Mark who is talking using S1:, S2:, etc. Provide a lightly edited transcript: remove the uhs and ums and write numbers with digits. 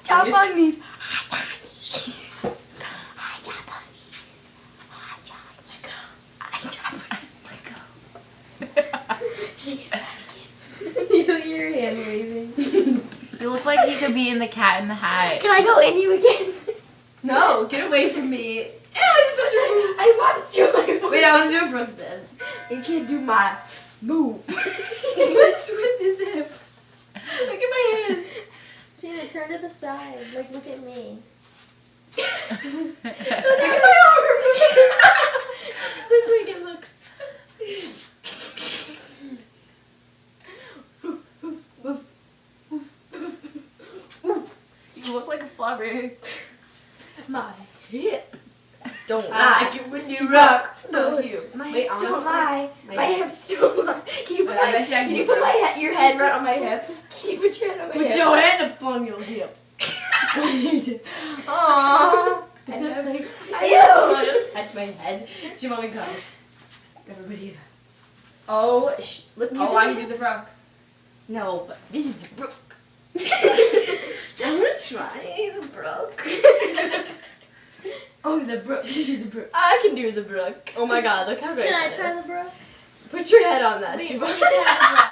S1: Japanese.
S2: Your hand waving.
S1: You look like you could be in the Cat in the Hat.
S2: Can I go in you again?
S3: No, get away from me. Ew,
S2: I want you.
S3: Wait, I want to do a Brooke then.
S2: You can't do my move.
S3: What's with his hip? Look at my hand.
S2: Sheena, turn to the side. Like, look at me.
S3: Look at my arm. This way, can look. You look like a flubber.
S2: My hip. Don't
S3: I
S2: lie.
S3: can when you rock. No, you.
S2: My
S3: Wait,
S2: hips
S3: I wanna
S2: don't
S3: put
S2: lie.
S3: my
S2: My
S3: hip.
S2: hips don't lie. Can you put
S3: Wait, I bet you I
S2: can
S3: can
S2: you
S3: do
S2: put
S3: that.
S2: your head right on my hip? Can you put your head on my
S3: Put
S2: hip?
S3: your hand upon your hip.
S2: Aww.
S3: Just
S2: Just
S3: like,
S2: like,
S3: I just want to touch my head. Do you want to go? Everybody.
S2: oh, look.
S3: Oh, I can do the Brooke.
S2: No, but this is the Brooke.
S3: I'm gonna try the Brooke.
S2: Oh, the Brooke. You do the Brooke.
S3: I can do the Brooke. Oh my god, look how great
S2: Can I
S3: that
S2: try
S3: is.
S2: the Brooke?
S3: Put your head on that,
S2: Wait,
S3: Chibana.
S2: let me try the Brooke.